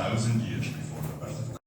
3,000 years before the birth of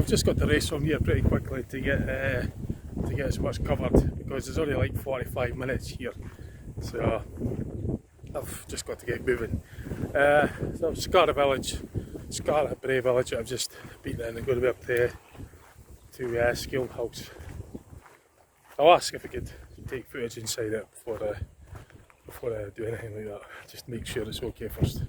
I've just got to rest from here pretty quickly to get to get as much covered because it's only like 45 minutes here, so I've just got to get moving. So Scarra Bray village I've just been in. I'm going to be up to Skilled House. I'll ask if I could take footage inside it before I do anything like that. Just make sure it's okay first.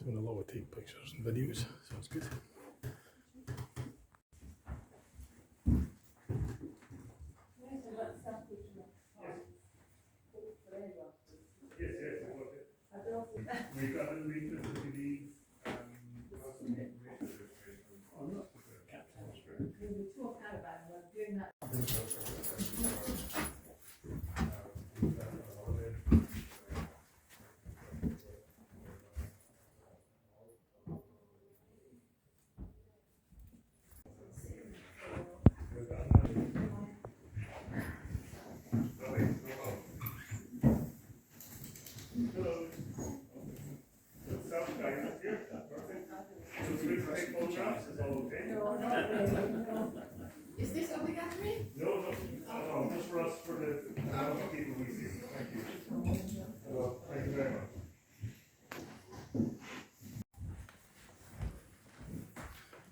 Doing a lot of take pictures and videos, sounds good. We've got a link to the Is this obligatory? No, just for us, for the people we see. Thank you. Thank you very much.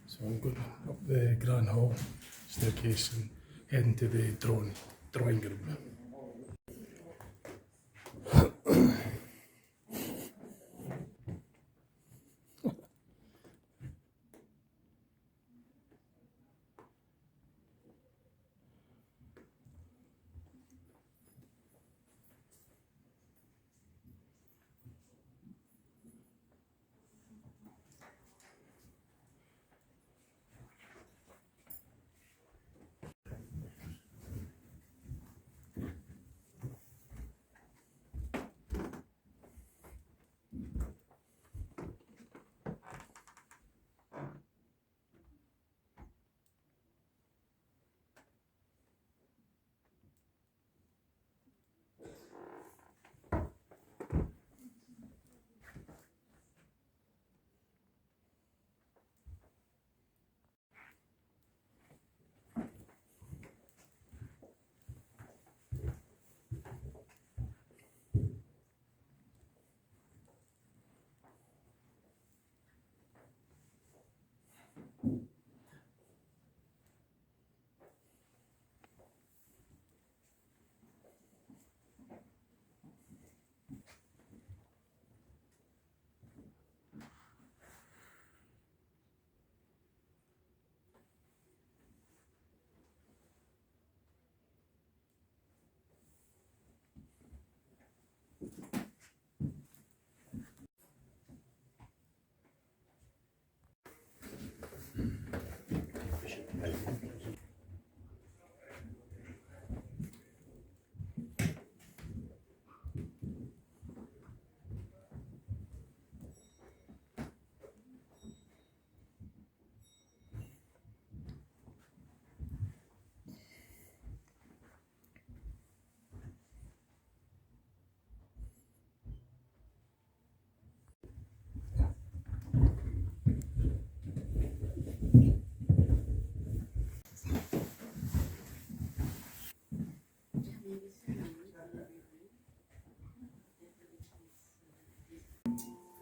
So I'm going up the Grand Hall staircase and heading to the drawing room.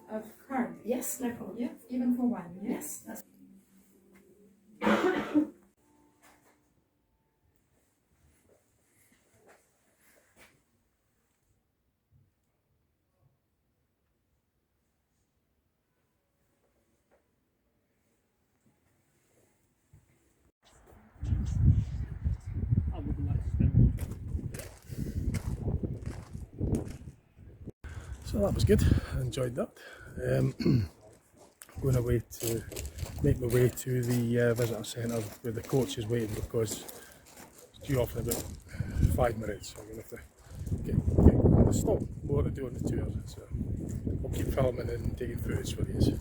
Of card. Yes, no problem. Yeah, even for one. Yes, that's So that was good. I enjoyed that. Going away to make my way to the visitor centre where the coach is waiting because it's due off in about 5 minutes. So I'm going to have to get going. There's still more to do on the tour, so I'll keep filming and taking footage for these.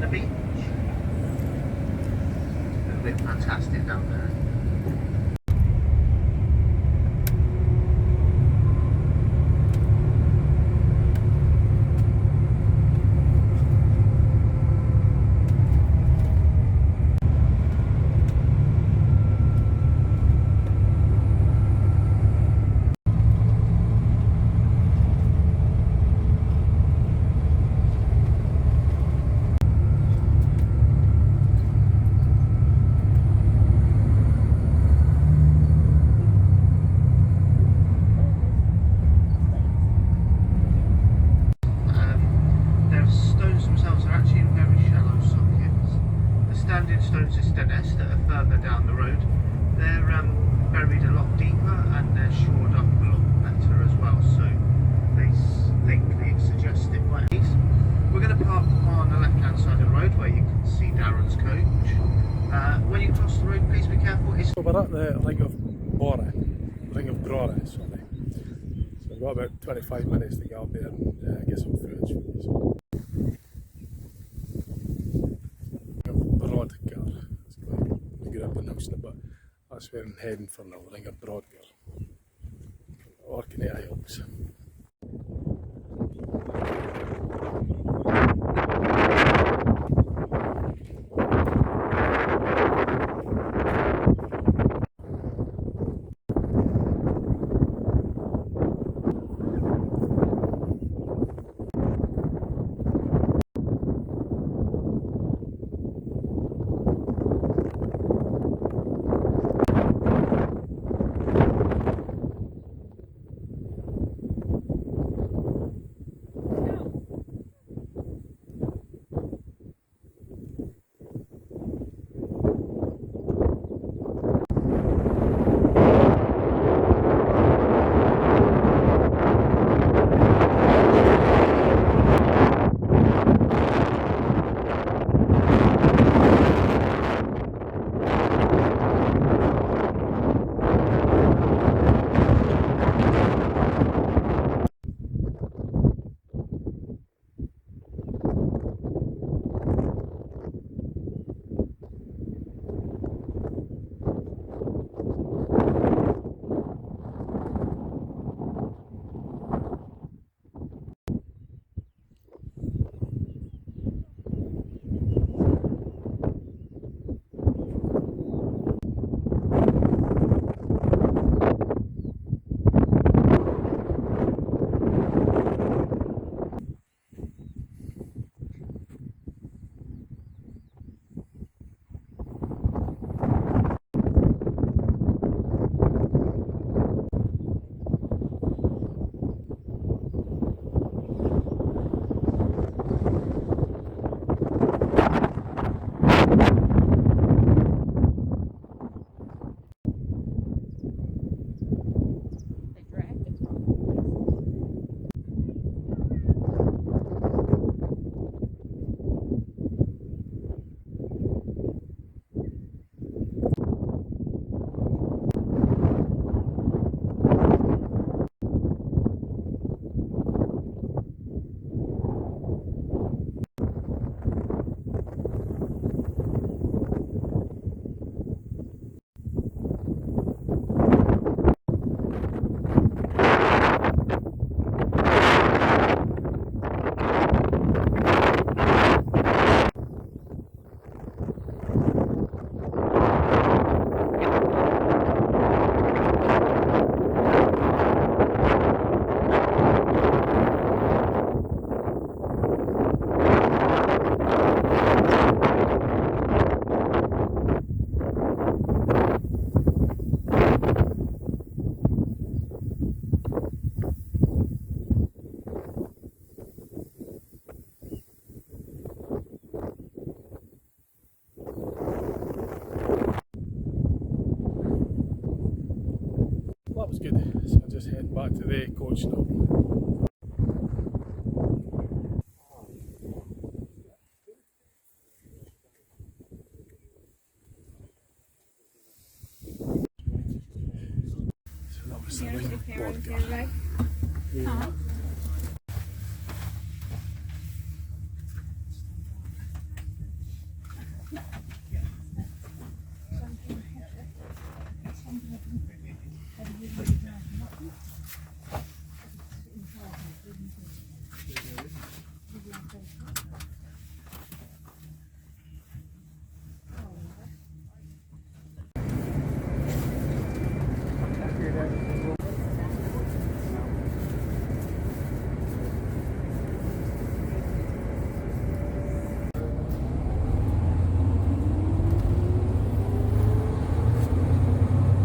The beach. It'll be fantastic down there. Stones of Stennis that are further down the road, they're buried a lot deeper and they're shored up a lot better as well, so they think they suggest it might be. We're going to park on the left hand side of the road where you can see Darren's coach. When you cross the road, please be careful. So we're at the Ring of Grora, sorry. So we've got about 25 minutes to get up there and get some footage for this. Brodgar. It's quite a good at pronouncing it, but that's where I'm heading for now, Ring of Brodgar. Orkney Islands. good. So I'm just heading back to the coach now. So that was the Border. Yeah.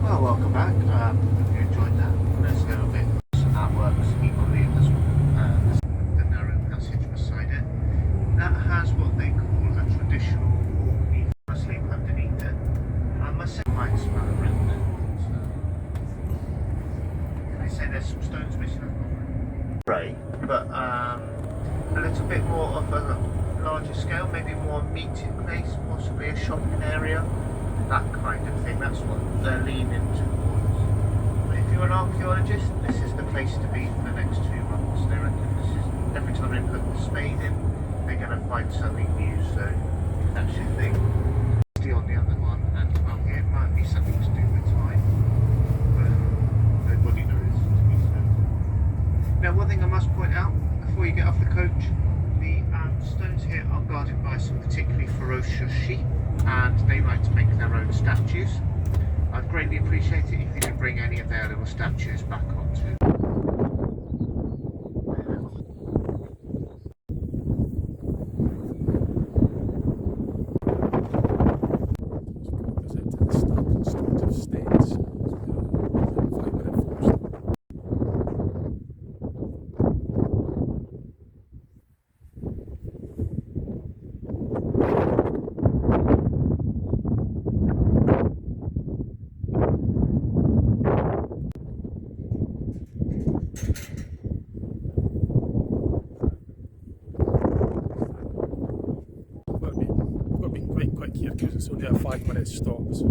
Well, welcome back. Hope you enjoyed that. There's a little bit, so that works equally as the narrow passage beside it. That has what they call a traditional Orkney sleep underneath it. I must say, quite smell around it. Can I say there's some stones missing? Right, but a little bit more of a larger scale, maybe more meeting place, possibly a shopping area. That kind of thing, that's what they're leaning towards. But if you're an archaeologist, this is the place to be for the next 2 months. They reckon this is, every time they put the spade in, they're going to find something new, so that's your thing. On the other one, and well, here it might be something to do with time, but nobody knows, to be fair. Now, one thing I must point out, before you get off the coach, the stones here are guarded by some particularly ferocious sheep, and they like to make their own statues. I'd greatly appreciate it if you could bring any of their little statues back onto. Quite quick here because it's only a 5-minute stop. So.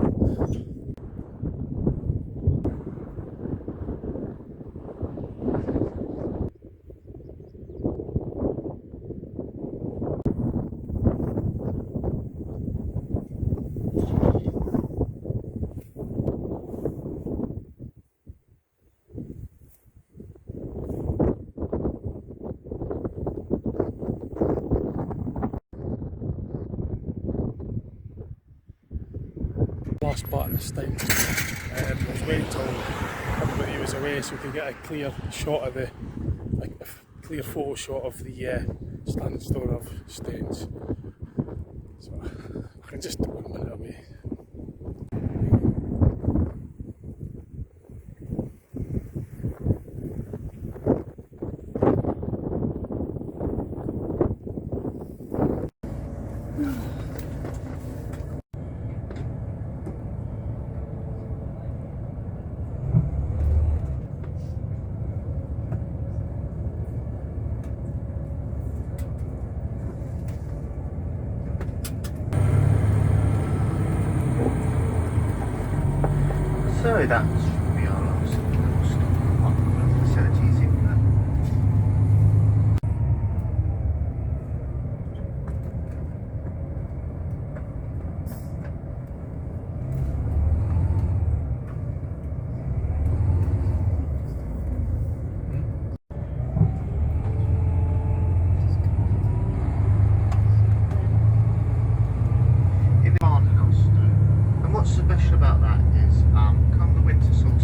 Last part of this time, I was waiting until everybody was away so we could get a clear shot of the, like a clear photo shot of the standing store of stones. So I can just 1 minute away. So that should be our last stop on the facilities in there. In the farmhouse though, and what's special about that is come the winter solstice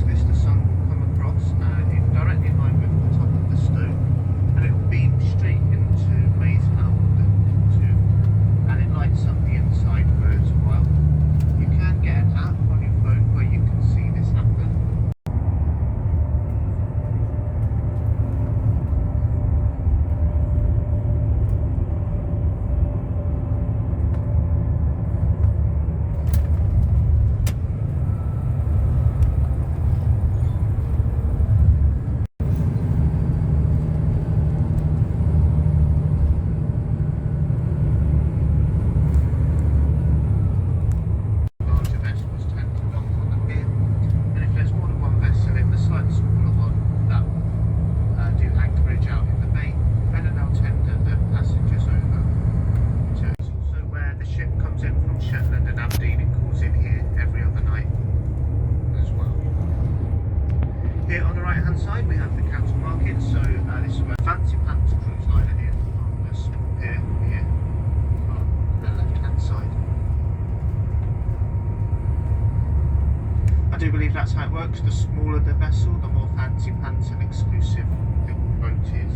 believe that's how it works. The smaller the vessel, the more fancy pants and exclusive the boat is.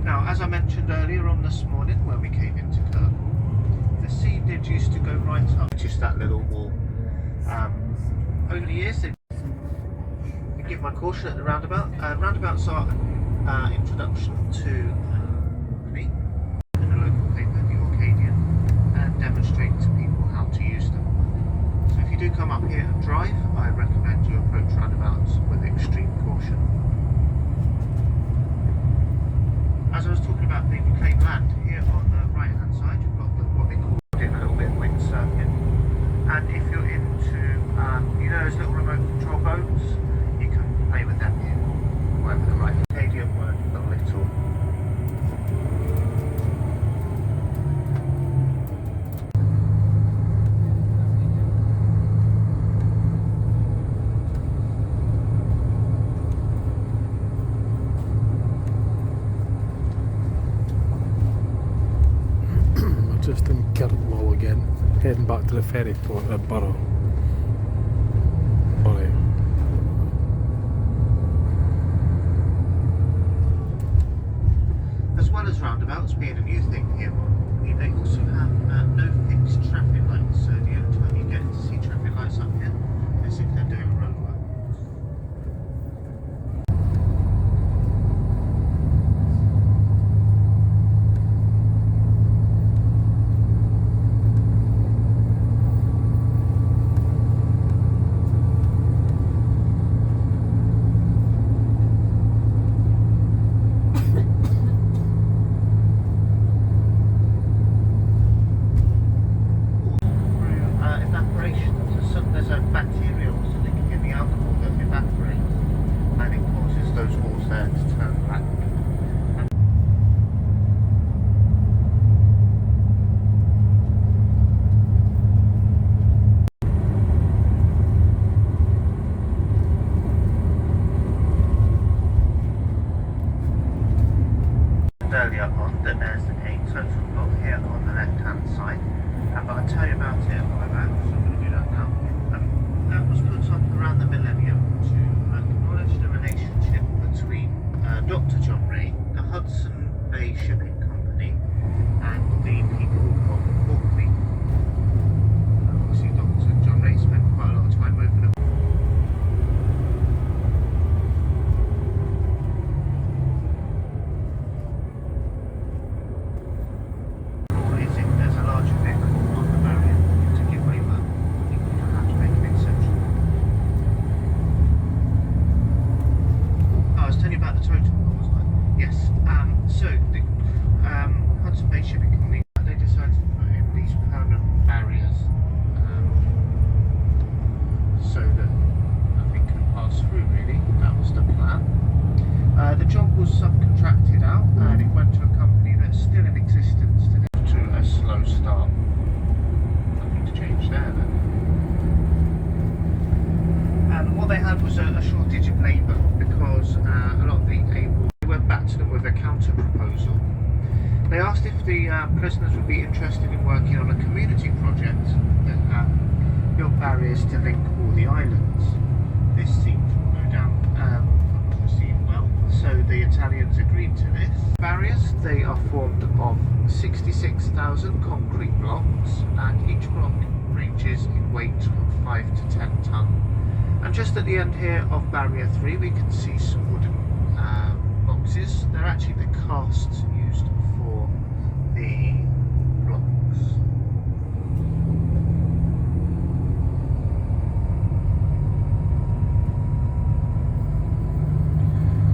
Now, as I mentioned earlier on this morning when we came into Kirkwall, the sea did used to go right up just that little wall. Over the years, they give my caution at the roundabout. Roundabouts are introduction to Orkney in the local paper, the Orcadian, and demonstrate to people how to use them. So if you do come up here and drive, I recommend you approach roundabouts with extreme caution. As I was talking about the reclaimed land, here on the right hand side you've got what they call a little bit windsurfing, and if you're into you know those little remote control boats, you can play with them here, whatever the right Acadian word for little. Just in Kirkwall again, heading back to the ferry port at Burrow. As well as roundabouts being a new thing here on Orkney, they also have no fixed traffic lights, so the only time you get to see traffic lights up here is if they're doing road work. There's a bacteria or something in the alcohol that evaporates, and it causes those walls there to turn black. Earlier on that there's a totem pole here on the left hand side, but I'll tell you about it on my back, so I'm going to do that now. That was put up around the millennium to acknowledge the relationship between Dr. John Ray, the Hudson Bay Shipping Company, and the people of Orkney. Obviously Dr. John Ray spent quite a lot of time over the subcontracted out, and it went to a company that's still in existence today. To a slow start. Nothing to change there then. And what they had was a shortage of labour because a lot of the able went back to them with a counter proposal. They asked if the prisoners would be interested in working on a community project that built barriers to link all the islands. This seemed to go down received well, so the Italians agreed to this. Barriers, they are formed of 66,000 concrete blocks, and each block ranges in weight from 5 to 10 tonne. And just at the end here of barrier 3 we can see some wooden boxes. They're actually the casts used for the blocks.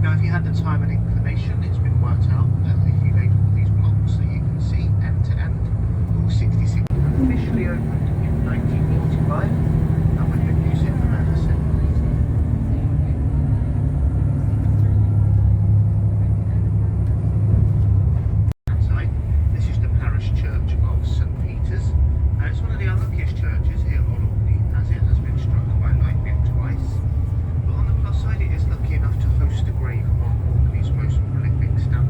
Now if you had the time and inclination, it's been worked out that if you laid all these blocks that you can see end to end, all 66 officially opened in 1945, and we've been using them ever since. This is the parish church of St. Peter's. It's one of the unluckiest churches here on Orkney, as it has been struck by lightning twice. But on the plus side, it is lucky enough to host the grave of Orkney's most prolific stamp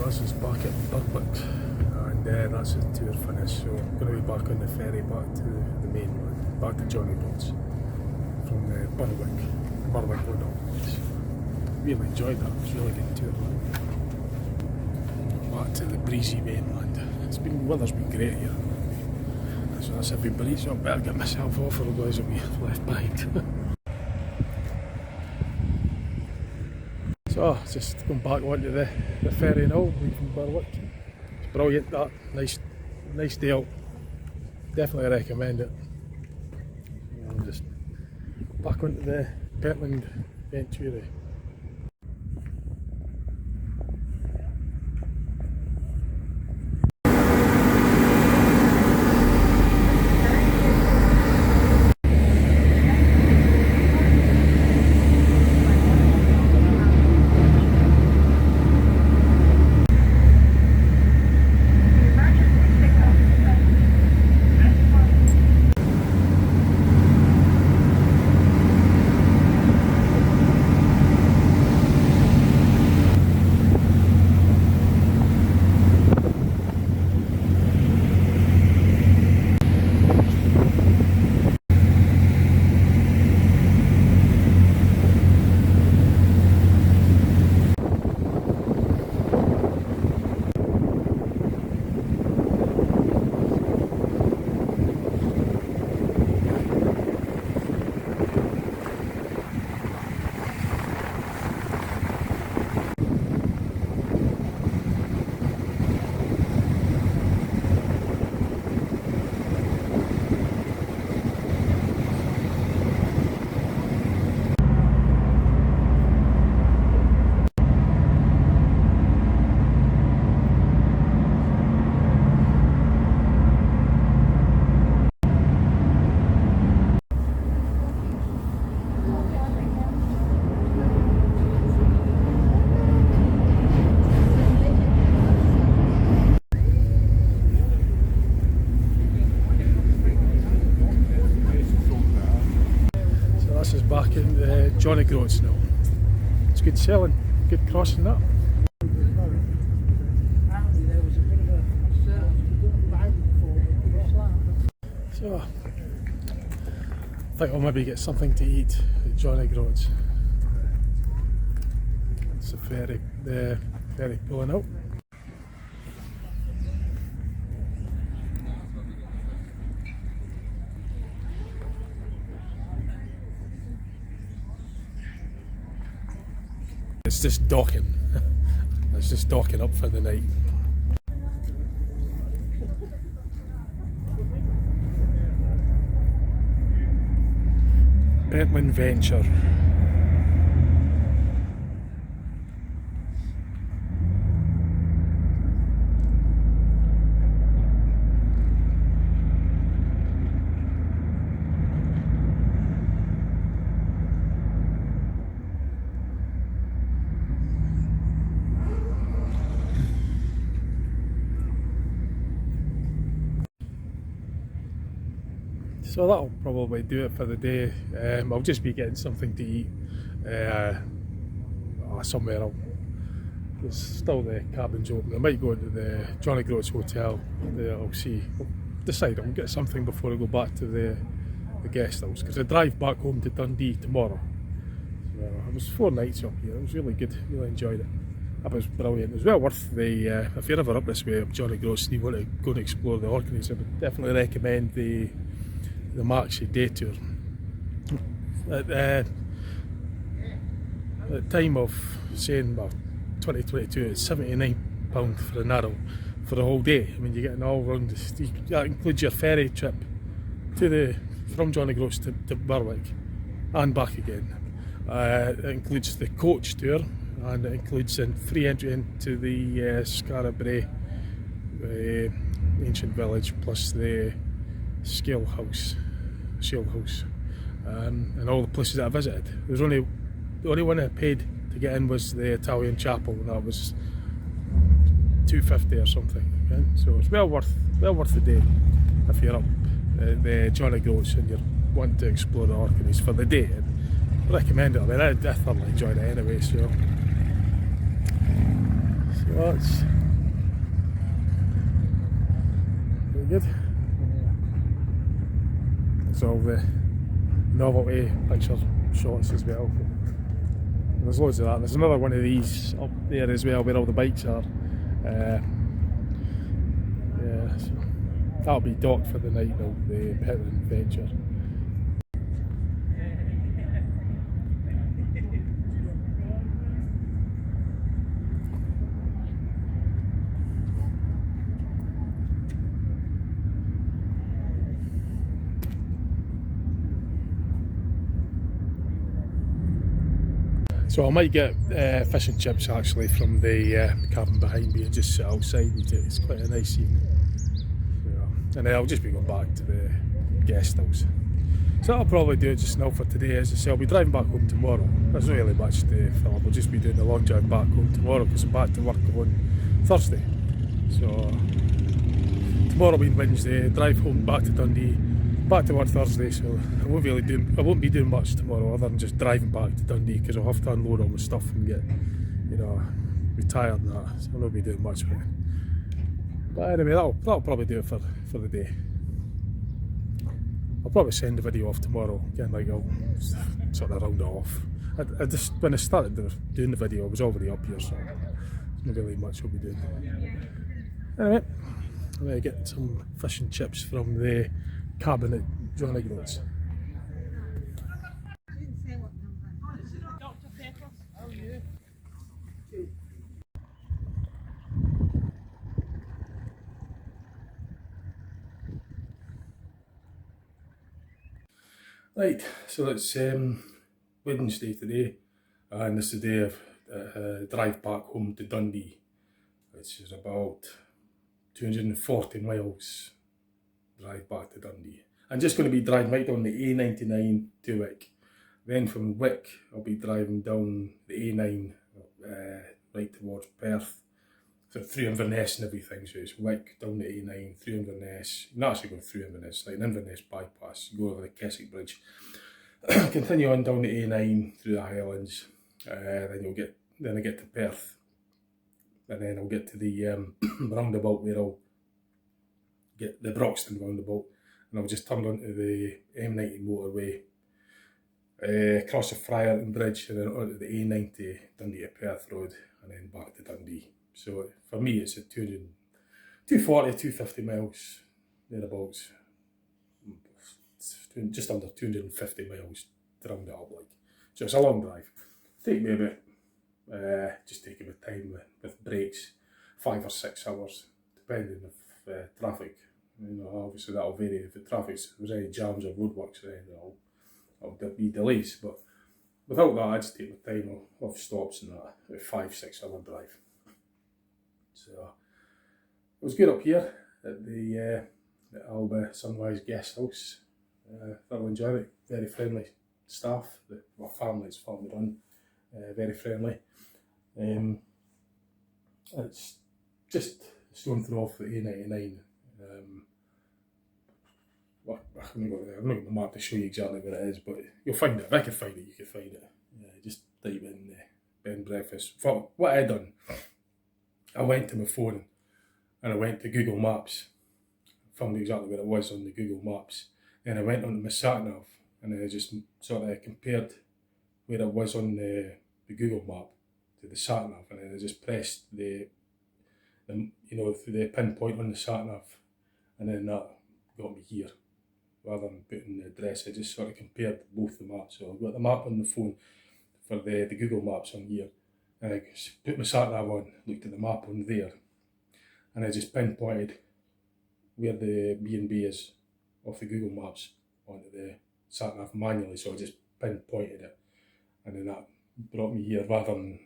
this is back at Berwick, and that's the tour finished, so I'm going to be back on the ferry back to the mainland, back to Johnny Groats from Berwick going up. Really enjoyed that, it was a really good tour. Back to the breezy mainland. Weather's been great here. So that's everybody, so I better get myself off or otherwise I'll be left behind. So just going back onto the ferry now, leaving Berwick. It's brilliant that, nice day out. Definitely recommend it. And just back onto the Pentland Venturi. Back in Johnny Groats now. It's good selling, good crossing that. So I think I'll maybe get something to eat at Johnny Groats. It's the ferry pulling out. It's just docking. It's just docking up for the night. Pentland Venture. So that'll probably do it for the day. I'll just be getting something to eat somewhere. There's still the cabins open. I might go into the Johnny Groats Hotel. I'll see. I'll decide I'll get something before I go back to the guest house, because I drive back home to Dundee tomorrow. So it was 4 nights up here. It was really good. Really enjoyed it. That was brilliant. It was well worth the. If you're ever up this way up Johnny Groats and you want to go and explore the Orkneys, I would definitely recommend the Maxi day tour. At the time of saying 2022, it's £79 for an adult for the whole day. I mean, you're getting all round. That includes your ferry trip from Johnny Groats to Berwick and back again. It includes the coach tour, and it includes a free entry into the Scarabray ancient village, plus the Shale House, and all the places that I visited. There's the only one I paid to get in was the Italian chapel, and that was £2.50 or something. Okay? So it's well worth the day if you're up at the Johnny Groats and you're wanting to explore the Orkneys for the day. I recommend it. I mean, I thoroughly enjoyed it anyway. So So that's very good. It's all the novelty picture shots as well. There's loads of that. There's another one of these up there as well where all the bikes are. Yeah, so that'll be docked for the night of the Pit Adventure. So I might get fish and chips actually from the cabin behind me and just sit outside and it's quite a nice evening. So, and then I'll just be going back to the guest house. So I'll probably do it just now for today. As I say, I'll be driving back home tomorrow. There's not really much to film. I'll just be doing the long drive back home tomorrow because I'm back to work on Thursday. So tomorrow being Wednesday, drive home back to Dundee. Back to work Thursday, so I won't be doing much tomorrow other than just driving back to Dundee because I'll have to unload all my stuff and get, be tired and that, so I'll not be doing much with it. But anyway, that'll probably do it for the day. I'll probably send the video off tomorrow, again, like I'll sort of round it off. I just, when I started doing the video, I was already up here, so there's not really much I'll be doing. Anyway, I'm going to get some fish and chips from the cabin at Johnny Groats. Right, so it's Wednesday today, and this is the day of drive back home to Dundee, which is about 240 miles drive back to Dundee. I'm just going to be driving right down the A99 to Wick. Then from Wick I'll be driving down the A9 right towards Perth. So through Inverness and everything, so it's Wick, down the A9, through Inverness. You're not actually going through Inverness, like an Inverness bypass. You go over the Keswick Bridge, continue on down the A9 through the Highlands, then I get to Perth, and then I'll get to the roundabout where I'll get the Broxton roundabout, and I'll just turn onto the M90 motorway, cross the Friarton Bridge, and then onto the A90 Dundee to Perth Road, and then back to Dundee. So for me it's at 240, 250 miles, thereabouts, just under 250 miles to round it up like. So it's a long drive. Take me a bit, just take a bit of time with breaks, 5 or 6 hours, depending if traffic, obviously that'll vary. If there's any jams or roadworks, then there'll be delays, but without that I just take my time off stops and that, a 5-6 hour drive. So it was good up here at the Alba Sunrise Guest House. Thoroughly enjoyed it. Very friendly staff. It's family run. Very friendly. It's just a stone throw off the A99. I'm not going to map to show you exactly where it is, but you'll find it. If I can find it, you can find it. Just type in bed and breakfast. For what I done, I went to my phone and I went to Google Maps, found exactly where it was on the Google Maps. Then I went onto my sat-nav and I just sort of compared where it was on the Google map to the sat-nav, and then I just pressed the pinpoint on the sat-nav, and then that got me here. Rather than putting the address, I just sort of compared both the maps. So I've got the map on the phone for the Google Maps on here, and I put my sat-nav on, looked at the map on there, and I just pinpointed where the B&B is off the Google Maps onto the sat-nav manually, so I just pinpointed it, and then that brought me here rather than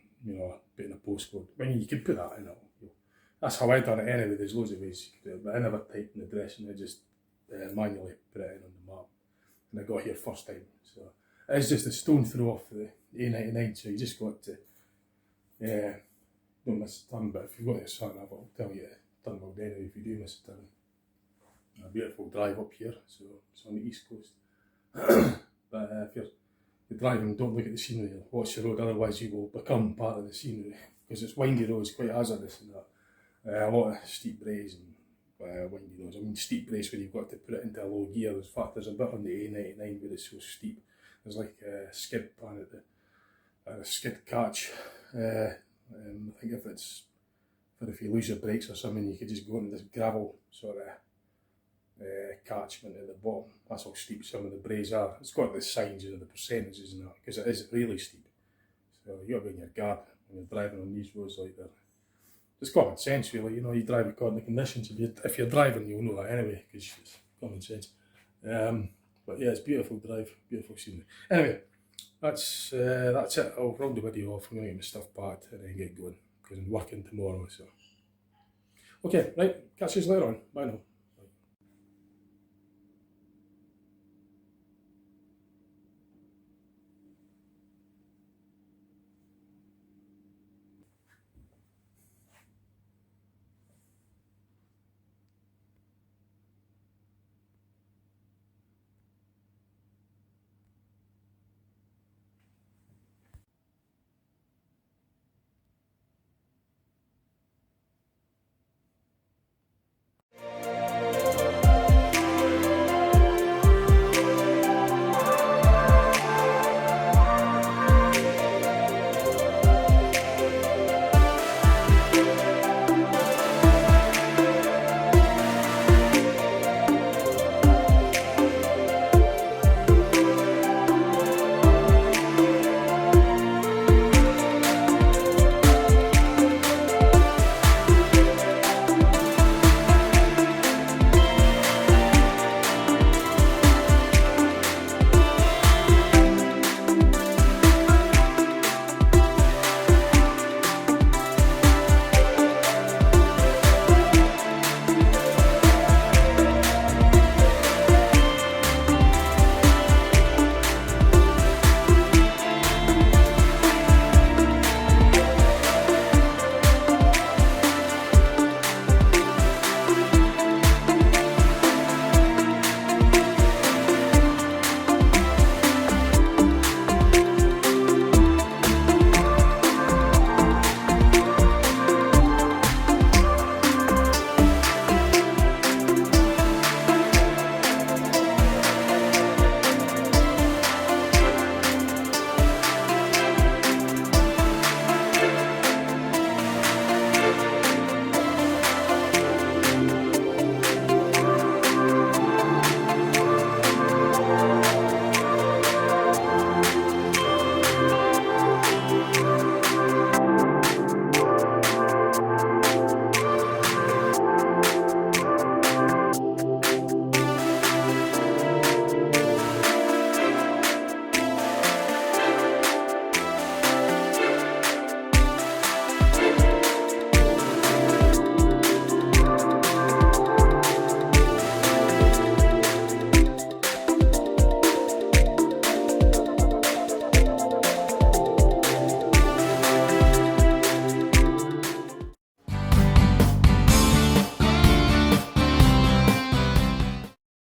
putting a postcode. I mean, you could put that in it. That's how I done it anyway. There's loads of ways you could do it, but I never typed an address and I just manually put it in on the map, and I got here first time. So it's just a stone throw off the A99, so you just got to don't miss a turn. But if you've got your sat-nav, I'll tell you to turn around anyway if you do miss a turn. A beautiful drive up here, so it's on the east coast. But if you're you drive and don't look at the scenery, watch the road, otherwise you will become part of the scenery, because it's windy roads, quite hazardous and that. A lot of steep braes and windy roads. I mean steep braes where you've got to put it into a low gear. In fact, there's a bit on the A99 where it's so steep. There's like a skid pan at a skid catch. I think if you lose your brakes or something, you could just go into this gravel sort of catchment at the bottom. That's how steep some of the braes are. It's got the signs, the percentages and that, because it is really steep. So you got to be on your guard when you're driving on these roads like that. It's common sense really, you drive according to conditions. If you're driving, you'll know that anyway, because it's common sense. But yeah, it's beautiful drive, beautiful scenery. Anyway, that's it. I'll round the video off. I'm going to get my stuff packed and then get going, because I'm working tomorrow. So, okay, right, catch you later on. Bye now.